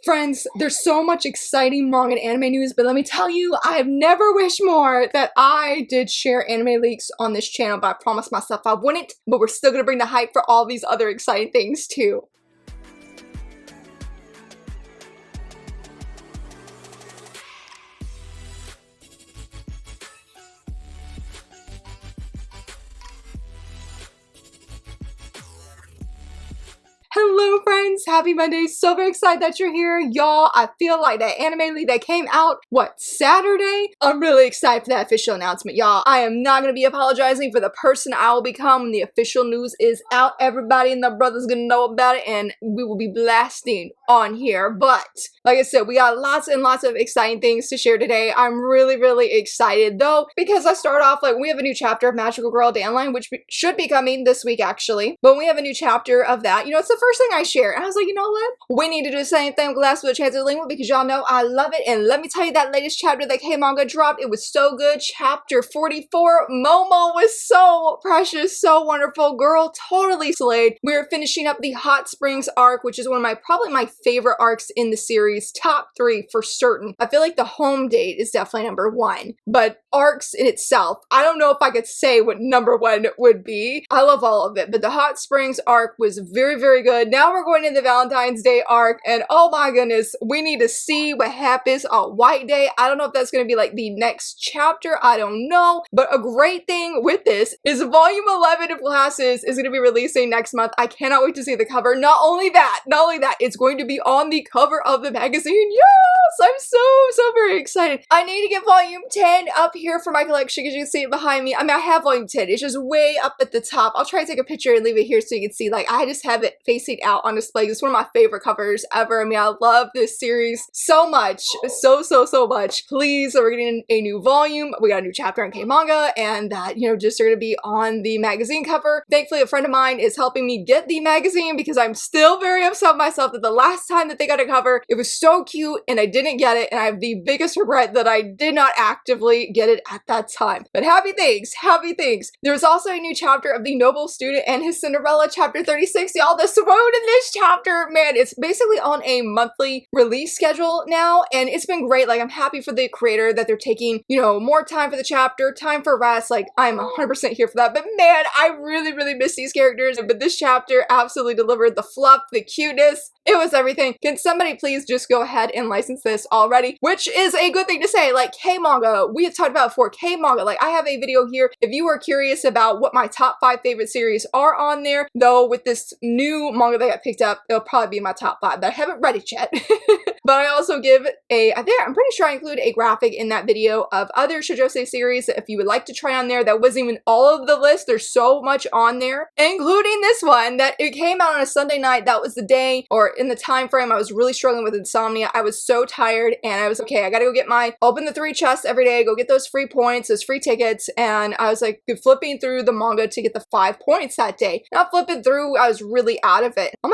Friends, there's so much exciting manga and anime news, but let me tell you, I have never wished more that I did share anime leaks on this channel, but I promised myself I wouldn't, but we're still gonna bring the hype for all these other exciting things too. Hello friends, happy Monday, so very excited that you're here. Y'all, I feel like that anime leak that came out, Saturday? I'm really excited for that official announcement, y'all. I am not going to be apologizing for the person I will become when the official news is out. Everybody and their brother's going to know about it and we will be blasting on here. But, like I said, we got lots and lots of exciting things to share today. I'm really excited though, because I start off, we have a new chapter of Magical Girl Dandelion, which should be coming this week actually. But we have a new chapter of that. You know, it's the first thing I share. And I was like, you know what? We need to do the same thing with Last with a Chance of Lingua because y'all know I love it. And let me tell you, that latest chapter that Manga dropped, it was so good. Chapter 44, Momo was so precious, so wonderful. Girl totally slayed. We're finishing up the Hot Springs arc, which is one of probably my favorite arcs in the series. Top 3 for certain. I feel like the home date is definitely #1. But arcs in itself, I don't know if I could say what #1 would be. I love all of it. But the Hot Springs arc was very good. Now we're going into the Valentine's Day arc, and oh my goodness, we need to see what happens on White Day. I don't know if that's going to be like the next chapter, I don't know, but a great thing with this is volume 11 of Glasses is going to be releasing next month. I cannot wait to see the cover. Not only that, it's going to be on the cover of the magazine. Yes, I'm so very excited. I need to get volume 10 up here for my collection because you can see it behind me. I mean, I have volume 10. It's just way up at the top. I'll try to take a picture and leave it here so you can see, I just have it facing out on display. It's one of my favorite covers ever. I mean, I love this series so much. So much. Please, so we're getting a new volume. We got a new chapter on Manga, and that, just are going to be on the magazine cover. Thankfully, a friend of mine is helping me get the magazine because I'm still very upset with myself that the last time that they got a cover, it was so cute and I didn't get it, and I have the biggest regret that I did not actively get it at that time. But happy things. There was also a new chapter of The Noble Student and His Cinderella, chapter 36. Y'all, the swoon in this chapter, man, it's basically on a monthly release schedule now, and it's been great. I'm happy for the creator that they're taking, more time for the chapter, time for rest. I'm 100% here for that. But man, I really miss these characters. But this chapter absolutely delivered the fluff, the cuteness. It was everything. Can somebody please just go ahead and license this already? Which is a good thing to say. K-Manga, we have talked about before. K-Manga, I have a video here. If you are curious about what my top 5 favorite series are on there, though with this new manga that got picked up, it'll probably be in my top 5, but I haven't read it yet. But I also give I'm pretty sure I include a graphic in that video of other Shoujosei series that if you would like to try on there. That wasn't even all of the list. There's so much on there, including this one that it came out on a Sunday night. That was the day, or in the time frame, I was really struggling with insomnia. I was so tired and I was okay, I gotta go open the 3 chests every day, go get those free points, those free tickets, and I was flipping through the manga to get the 5 points that day. Not flipping through, I was really out of it. Hold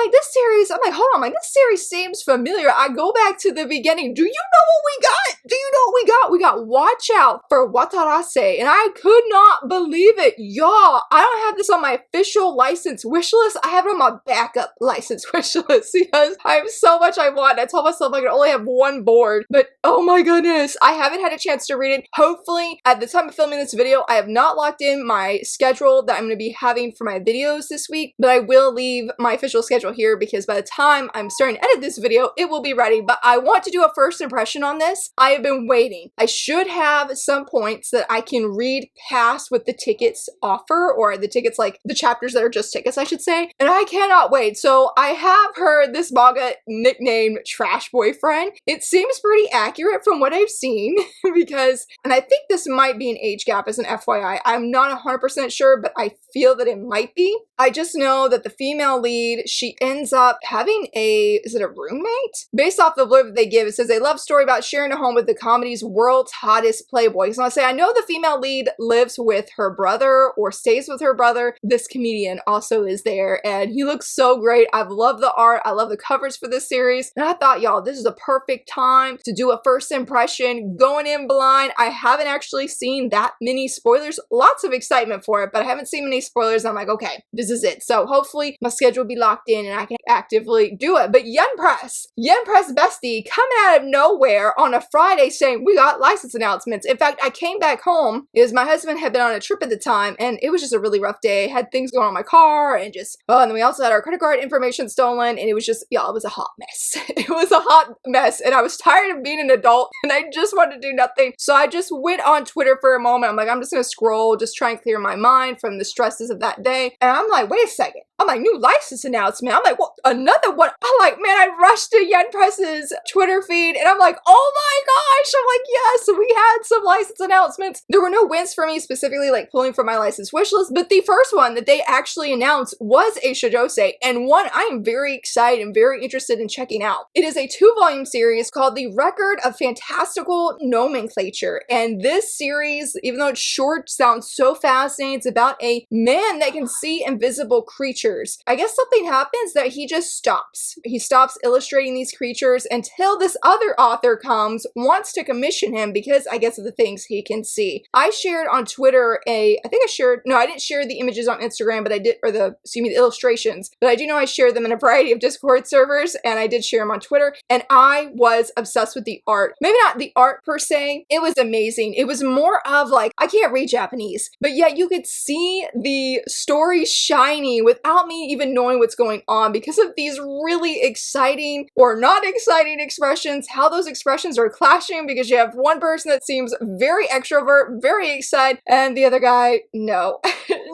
on, this series seems familiar. I go back to the beginning. Do you know what we got? We got Watch Out for Watarase, and I could not believe it. Y'all, I don't have this on my official license wish list. I have it on my backup license wish list because I have so much I want. I told myself I could only have 1 board, but oh my goodness, I haven't had a chance to read it. Hopefully, at the time of filming this video, I have not locked in my schedule that I'm going to be having for my videos this week, but I will leave my official schedule here because by the time I'm starting to edit this video, it will be ready. But I want to do a first impression on this. I have been waiting. I should have some points that I can read past what the tickets offer, or the tickets, the chapters that are just tickets, I should say, and I cannot wait. So I have heard this manga nicknamed Trash Boyfriend. It seems pretty accurate from what I've seen because, and I think this might be an age gap as an FYI. I'm not 100% sure, but I feel that it might be. I just know that the female lead, she ends up having is it a roommate? Based off the blurb that they give, it says a love story about sharing a home with the comedy's world's hottest playboy. So I say, I know the female lead lives with her brother or stays with her brother. This comedian also is there, and he looks so great. I've loved the art. I love the covers for this series, and I thought, y'all, this is a perfect time to do a first impression, going in blind. I haven't actually seen that many spoilers. Lots of excitement for it, but I haven't seen many spoilers. I'm like, okay, this this is it. So hopefully my schedule will be locked in and I can actively do it. But Yen Press bestie coming out of nowhere on a Friday saying we got license announcements. In fact, I came back home because my husband had been on a trip at the time and it was just a really rough day. I had things going on in my car and just, oh, and then we also had our credit card information stolen and it was just, y'all, it was a hot mess. It was a hot mess and I was tired of being an adult and I just wanted to do nothing. So I just went on Twitter for a moment. I'm like, I'm just gonna scroll, just try and clear my mind from the stresses of that day. And I'm like, wait a second. I'm like, new license announcement. I'm like, what? Another one? I'm like, man, I rushed to Yen Press's Twitter feed and I'm like, oh my gosh. I'm like, yes, we had some license announcements. There were no wins for me specifically, like pulling from my license wish list, but the first one that they actually announced was a Shoujosei, and one I am very excited and very interested in checking out. It is a 2-volume series called The Record of Fantastical Nomenclature, and this series, even though it's short, sounds so fascinating. It's about a man that can see invisible creatures. I guess something happens that he just stops. He stops illustrating these creatures until this other author comes, wants to commission him because I guess of the things he can see. I shared on Twitter I didn't share the images on Instagram, but I did, or the illustrations, but I do know I shared them in a variety of Discord servers and I did share them on Twitter and I was obsessed with the art. Maybe not the art per se. It was amazing. It was more of like, I can't read Japanese, but yet you could see the story shining without me even knowing what's going on because of these really exciting or not exciting expressions, how those expressions are clashing because you have one person that seems very extrovert, very excited, and the other guy, no.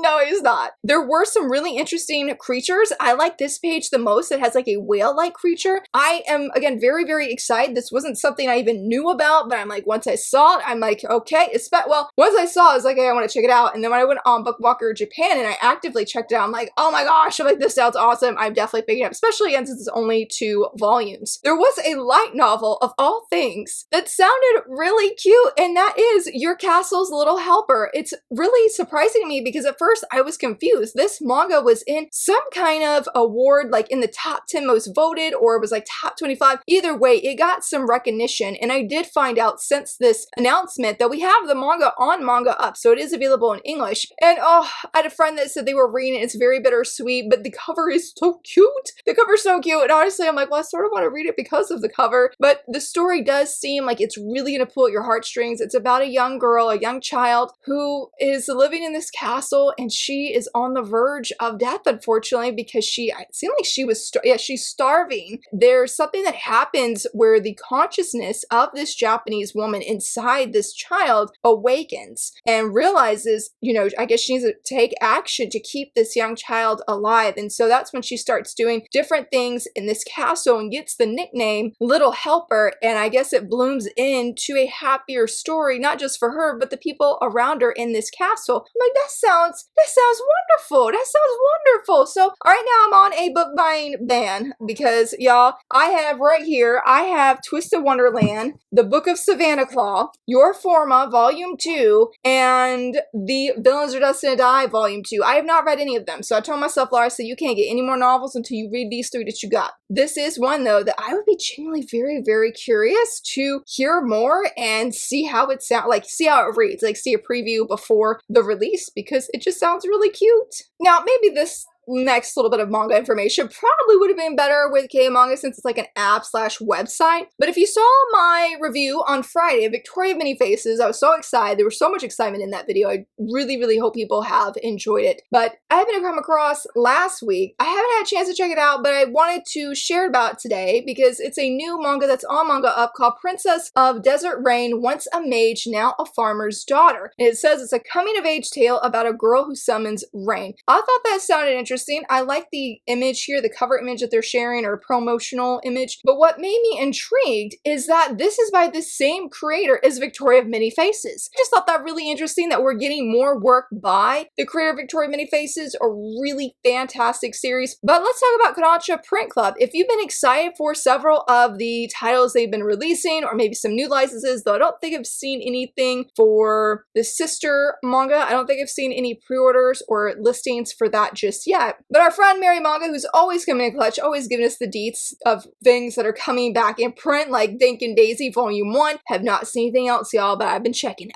No, he's not. There were some really interesting creatures. I like this page the most. It has like a whale-like creature. I am, again, very, very excited. This wasn't something I even knew about, but I'm like, once I saw it, I'm like, okay. Once I saw it, I was like, hey, I want to check it out. And then when I went on Bookwalker Japan and I actively checked it out, I'm like, oh my gosh, I'm like, this sounds awesome. I'm definitely picking it up, especially since it's only 2 volumes. There was a light novel of all things that sounded really cute, and that is Your Castle's Little Helper. It's really surprising to me because at first I was confused. This manga was in some kind of award, like in the top 10 most voted, or it was like top 25. Either way, it got some recognition, and I did find out since this announcement that we have the manga on Manga Up, so it is available in English. And oh, I had a friend that said they were reading it. It's very bittersweet, but the cover is so cute. The cover's so cute, and honestly, I'm like, well, I sort of want to read it because of the cover, but the story does seem like it's really going to pull at your heartstrings. It's about a young girl, a young child, who is living in this castle, and she is on the verge of death, unfortunately, because it seemed like she was, she's starving. There's something that happens where the consciousness of this Japanese woman inside this child awakens and realizes, I guess she needs to take action to keep this young child alive. And so that's when she starts doing different things in this castle and gets the nickname Little Helper. And I guess it blooms into a happier story, not just for her, but the people around her in this castle. I'm like, that sounds wonderful. That sounds wonderful. So right now I'm on a book buying ban because y'all, I have Twisted Wonderland, The Book of Savannah Claw, Your Forma Volume 2, and The Villains Are Destined to Die Volume 2. I have not read any of them. So I told myself, Laura, so you can't get any more novels until you read these 3 that you got. This is one though that I would be genuinely very, very curious to hear more and see how it sounds, like see how it reads, like see a preview before the release because it just sounds really cute. Now, maybe this next little bit of manga information probably would have been better with K-Manga since it's like an app/website. But if you saw my review on Friday of Victoria Many Faces, I was so excited. There was so much excitement in that video. I really, really hope people have enjoyed it. But I happened to come across last week. I haven't had a chance to check it out, but I wanted to share about it today because it's a new manga that's on Manga Up called Princess of Desert Rain, once a mage, now a farmer's daughter. And it says it's a coming-of-age tale about a girl who summons rain. I thought that sounded interesting. I like the image here, the cover image that they're sharing, or a promotional image. But what made me intrigued is that this is by the same creator as Victoria of Many Faces. I just thought that really interesting that we're getting more work by the creator of Victoria of Many Faces, a really fantastic series. But let's talk about Kodansha Print Club. If you've been excited for several of the titles they've been releasing, or maybe some new licenses, though I don't think I've seen anything for the sister manga. I don't think I've seen any pre-orders or listings for that just yet. that. But our friend Mary Manga, who's always coming in clutch, always giving us the deets of things that are coming back in print, like Dink and Daisy Volume 1. Have not seen anything else, y'all, but I've been checking.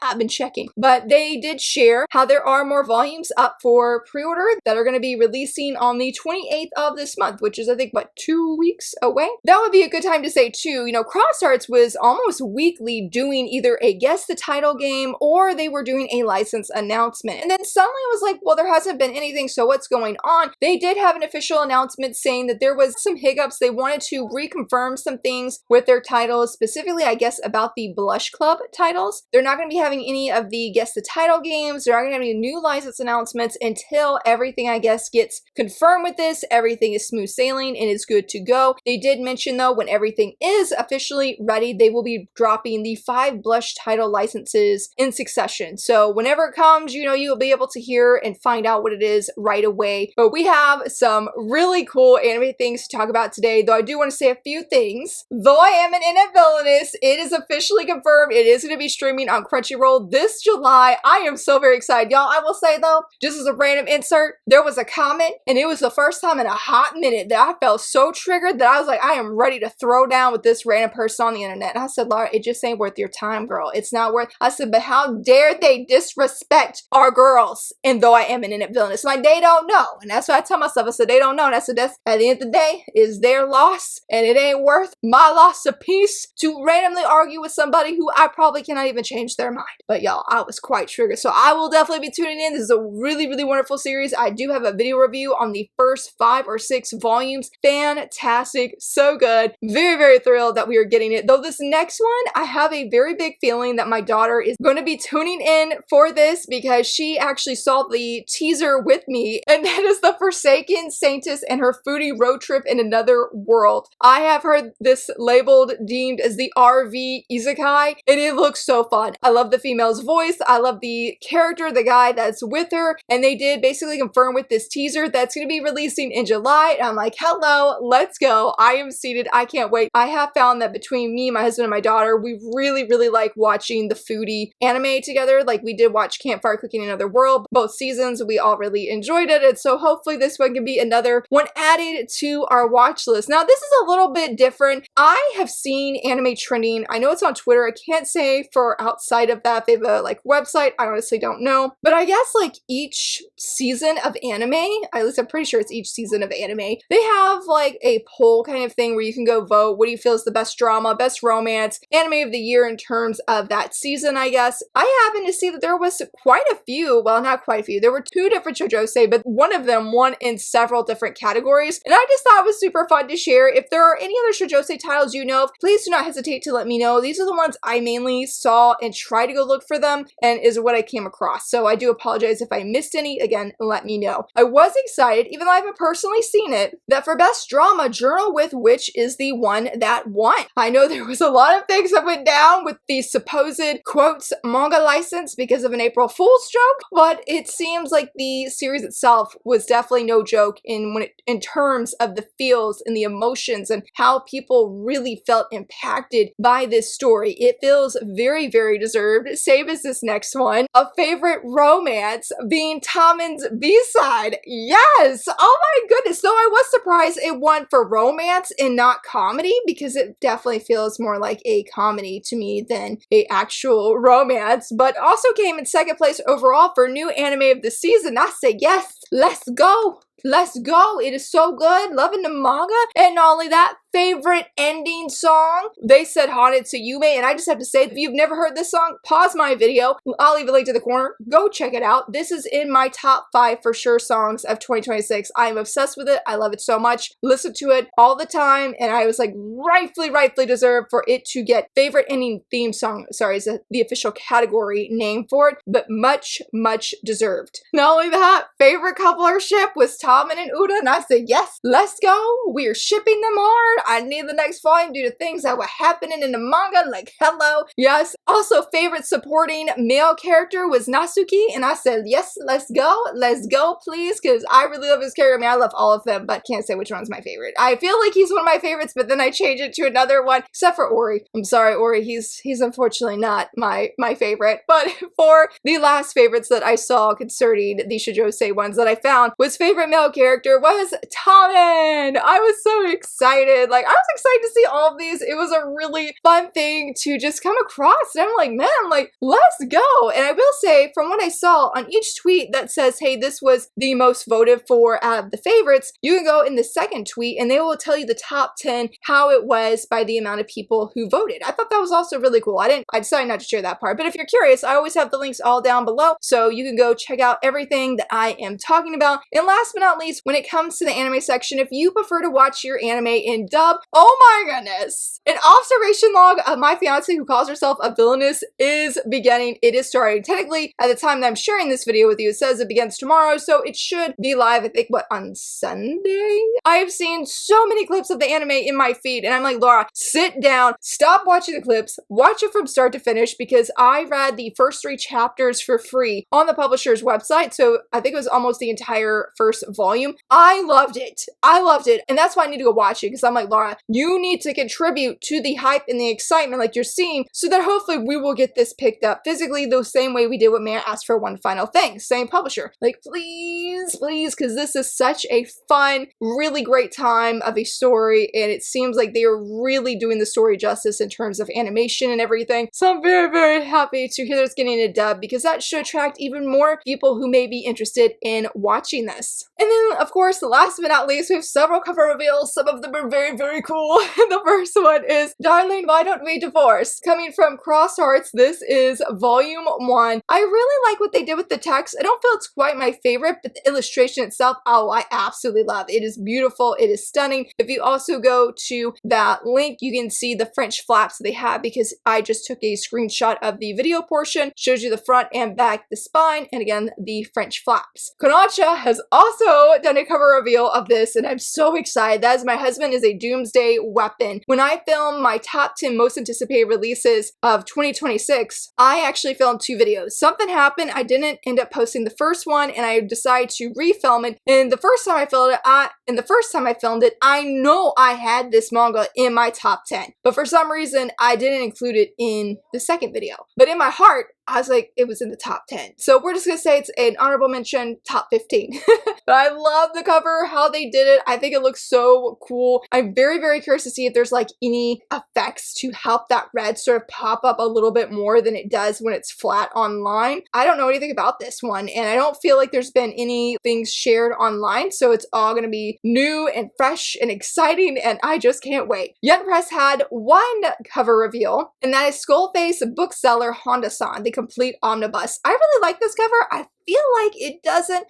But they did share how there are more volumes up for pre-order that are going to be releasing on the 28th of this month, which is, I think, what, 2 weeks away? That would be a good time to say, too, you know, CrossArts was almost weekly doing either a guess the title game or they were doing a license announcement. And then suddenly it was like, well, there hasn't been anything, so what's going on? They did have an official announcement saying that there was some hiccups. They wanted to reconfirm some things with their titles, specifically, I guess, about the Blush Club titles. They're not going to be having any of the guess the title games. They're not going to have any new license announcements until everything, I guess, gets confirmed with this. Everything is smooth sailing and is good to go. They did mention, though, when everything is officially ready, they will be dropping the 5 Blush title licenses in succession. So whenever it comes, you know, you'll be able to hear and find out what it is right away. But we have some really cool anime things to talk about today, though I do want to say a few things. Though I am an internet villainess, it is officially confirmed. It is going to be streaming on Crunchyroll this July. I am so very excited. Y'all, I will say though, just as a random insert, there was a comment and it was the first time in a hot minute that I felt so triggered that I was like, I am ready to throw down with this random person on the internet. And I said, Laura, it just ain't worth your time, girl. It's not worth. I said, but how dare they disrespect our girls? And though I am an internet villainess, like they don't know. And that's what I tell myself. I said, they don't know. And I said, that's at the end of the day is their loss. And it ain't worth my loss of peace to randomly argue with somebody who I probably cannot even change their mind. But y'all, I was quite triggered. So I will definitely be tuning in. This is a really, really wonderful series. I do have a video review on the first 5 or 6 volumes. Fantastic. So good. Very, very thrilled that we are getting it. Though this next one, I have a very big feeling that my daughter is going to be tuning in for this because she actually saw the teaser with me, and that is the Forsaken Saintess and her foodie road trip in another world. I have heard this labeled, deemed as the RV Isekai, and it looks so fun. I love the female's voice. I love the character, the guy that's with her, and they did basically confirm with this teaser that's going to be releasing in July, and I'm like, hello, let's go. I am seated. I can't wait. I have found that between me, my husband, and my daughter, we really, really like watching the foodie anime together. Like we did watch Campfire Cooking in Another World, both seasons. We all really enjoyed it, and so hopefully this one can be another one added to our watch list. Now, this is a little bit different. I have seen anime trending. I know it's on Twitter. I can't say for outside of that. They have a like website. I honestly don't know. But I guess like each season of anime, at least I'm pretty sure it's each season of anime, they have like a poll kind of thing where you can go vote. What do you feel is the best drama, best romance, anime of the year in terms of that season, I guess. I happened to see that there was quite a few, well, not quite a few. There were 2 different shoujosei, but one of them won in several different categories. And I just thought it was super fun to share. If there are any other shoujosei titles you know of, please do not hesitate to let me know. These are the ones I mainly saw and tried to go look for them and is what I came across. So I do apologize if I missed any. Again, let me know. I was excited, even though I haven't personally seen it, that for best drama, Journal with Witch is the one that won. I know there was a lot of things that went down with the supposed quotes manga license because of an April Fool's joke, but it seems like the series itself was definitely no joke in terms of the feels and the emotions and how people really felt impacted by this story. It feels very, very deserved, same as this next one. A favorite romance being Tamon's B-side. Yes! Oh my goodness. Though I was surprised it won for romance and not comedy because it definitely feels more like a comedy to me than a actual romance, but also came in 2nd place overall for new anime of the season. I say yes, let's go. Let's go. It is so good. Loving the manga. And not only that, favorite ending song. They said Haunted to Yume, and I just have to say, if you've never heard this song, pause my video. I'll leave a link to the corner. Go check it out. This is in my top 5 for sure songs of 2026. I am obsessed with it. I love it so much. Listen to it all the time, and I was like, rightfully deserved for it to get favorite ending theme song. Sorry, is the official category name for it, but much deserved. Not only that, favorite couplership was Tamon and Uda, and I said, yes, let's go. We're shipping them hard. I need the next volume due to things that were happening in the manga. Like, hello. Yes. Also, favorite supporting male character was Natsuki, and I said, yes, let's go, please, because I really love his character. I mean, I love all of them, but can't say which one's my favorite. I feel like he's one of my favorites, but then I change it to another one, except for Ori. I'm sorry, Ori, he's unfortunately not my favorite. But for the last favorites that I saw concerning the Shoujosei ones that I found, was favorite male character was Tamon. I was so excited. Like, I was excited to see all of these. It was a really fun thing to just come across, and I'm like, man, like, let's go. And I will say, from what I saw on each tweet that says, hey, this was the most voted for out of the favorites, you can go in the second tweet and they will tell you the top 10, how it was by the amount of people who voted. I thought that was also really cool. I decided not to share that part, but if you're curious, I always have the links all down below, so you can go check out everything that I am talking about. And last but not least, when it comes to the anime section, if you prefer to watch your anime in dub, oh my goodness, an observation log of my fiance who calls herself a villainess is beginning. It is starting. Technically, at the time that I'm sharing this video with you, it says it begins tomorrow, so it should be live, I think, what, on Sunday? I have seen so many clips of the anime in my feed, and I'm like, Laura, sit down, stop watching the clips, watch it from start to finish, because I read the first 3 chapters for free on the publisher's website, so I think it was almost the entire first volume. I loved it. I loved it, and that's why I need to go watch it, because I'm like, Laura, you need to contribute to the hype and the excitement like you're seeing, so that hopefully we will get this picked up physically the same way we did with May I Ask for One Final Thing. Same publisher. Like, please, because this is such a fun, really great time of a story, and it seems like they are really doing the story justice in terms of animation and everything. So I'm very, very happy to hear that it's getting a dub, because that should attract even more people who may be interested in watching this. And then, of course, last but not least, we have several cover reveals. Some of them are very, very cool. The first one is Darling, Why Don't We Divorce? Coming from Cross Hearts, this is volume 1. I really like what they did with the text. I don't feel it's quite my favorite, but the illustration itself, oh, I absolutely love. It is beautiful. It is stunning. If you also go to that link, you can see the French flaps they have, because I just took a screenshot of the video portion, shows you the front and back, the spine, and again, the French flaps. Konocha has also done a cover reveal of this, and I'm so excited. That is, my husband is a doomsday weapon. When I film my top 10 most anticipated releases of 2026, I actually filmed 2 videos. Something happened. I didn't end up posting the first one, and I decided to refilm it. And the first time I filmed it, I know I had this manga in my top 10, but for some reason I didn't include it in the second video. But in my heart, I was like, it was in the top 10. So we're just gonna say it's an honorable mention, top 15. But I love the cover, how they did it. I think it looks so cool. I'm very, very curious to see if there's like any effects to help that red sort of pop up a little bit more than it does when it's flat online. I don't know anything about this one, and I don't feel like there's been any things shared online, so it's all gonna be new and fresh and exciting, and I just can't wait. Yen Press had one cover reveal, and that is Skullface bookseller Honda-san, the complete omnibus. I really like this cover. I feel like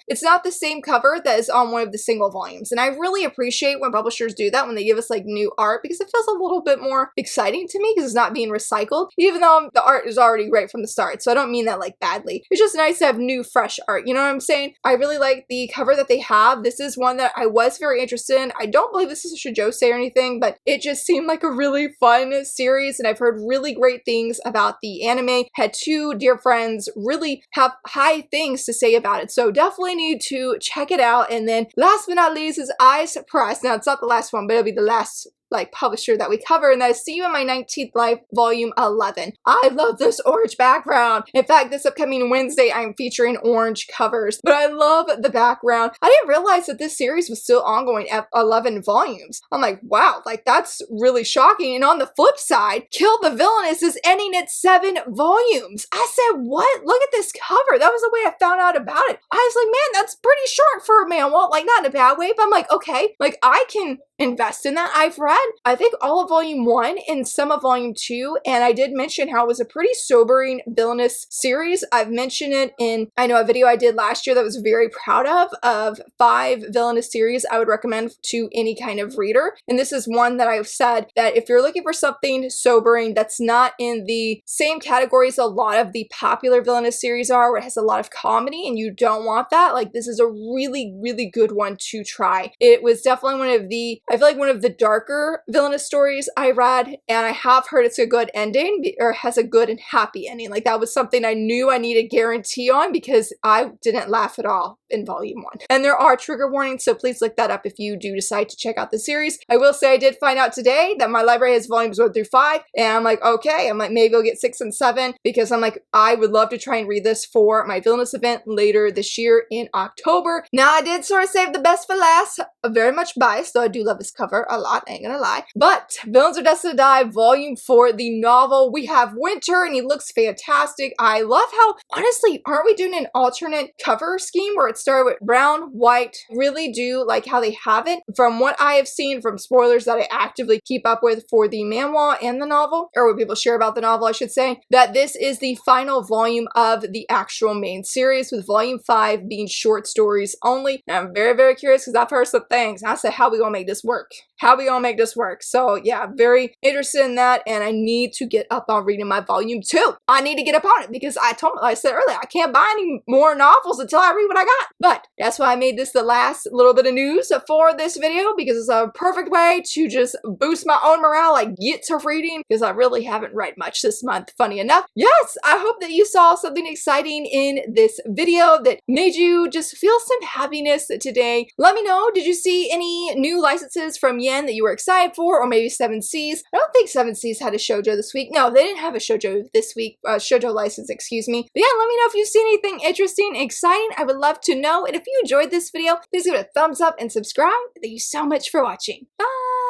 it's not the same cover that is on one of the single volumes. And I really appreciate when publishers do that, when they give us like new art, because it feels a little bit more exciting to me, because it's not being recycled, even though the art is already great from the start. So I don't mean that like badly. It's just nice to have new, fresh art. You know what I'm saying? I really like the cover that they have. This is one that I was very interested in. I don't believe this is a Shoujosei or anything, but it just seemed like a really fun series, and I've heard really great things about the anime. Had 2 dear friends really have high things to say about it, so definitely need to check it out. And then last but not least is Eyes Press. Now, it's not the last one, but it'll be the last like publisher that we cover, and that is See You in My 19th Life volume 11. I love this orange background. In fact, this upcoming Wednesday I'm featuring orange covers, but I love the background. I didn't realize that this series was still ongoing at 11 volumes. I'm like, wow, like that's really shocking. And on the flip side, Kill the Villainess is ending at 7 volumes. I said, what? Look at this cover. That was the way I found out about it. I was like, man, that's pretty short for a man. Well, like not in a bad way, but I'm like, okay, like I can invest in that. I've read, I think, all of volume 1 and some of volume 2, and I did mention how it was a pretty sobering villainous series. I've mentioned it in, I know, a video I did last year that I was very proud of 5 villainous series I would recommend to any kind of reader, and this is one that I've said that if you're looking for something sobering that's not in the same categories a lot of the popular villainous series are, where it has a lot of comedy and you don't want that, like this is a really, really good one to try. It was definitely one of the, I feel like one of the darker other villainous stories I read, and I have heard it's a good ending, or has a good and happy ending. Like, that was something I knew I needed guarantee on because I didn't laugh at all in volume 1. And there are trigger warnings, so please look that up if you do decide to check out the series. I will say I did find out today that my library has volumes 1 through 5, and I'm like, okay, I'm like, maybe I'll get 6 and 7, because I'm like, I would love to try and read this for my villainous event later this year in October. Now, I did sort of save the best for last. I'm very much biased, though I do love this cover a lot, I ain't gonna lie. But Villains Are Destined to Die, volume 4, the novel. We have Winter, and he looks fantastic. I love how, honestly, aren't we doing an alternate cover scheme where it started with brown, white? Really do like how they have it. From what I have seen from spoilers that I actively keep up with for the manhwa and the novel, or what people share about the novel, I should say, that this is the final volume of the actual main series, with volume 5 being short stories only. And I'm very, very curious because I've heard some things. I said, how we gonna make this work? How we gonna make this work? So yeah, very interested in that, and I need to get up on reading my volume 2. I need to get up on it because like I said earlier, I can't buy any more novels until I read what I got. But that's why I made this the last little bit of news for this video, because it's a perfect way to just boost my own morale, like get to reading, because I really haven't read much this month, funny enough. Yes, I hope that you saw something exciting in this video that made you just feel some happiness today. Let me know, did you see any new licenses from Yen that you were excited for, or maybe 7Cs? I don't think 7Cs had a shoujo this week. No, they didn't have a shoujo this week, shoujo license, excuse me. But yeah, let me know if you've seen anything interesting, exciting. I would love to know. And if you enjoyed this video, please give it a thumbs up and subscribe. Thank you so much for watching. Bye!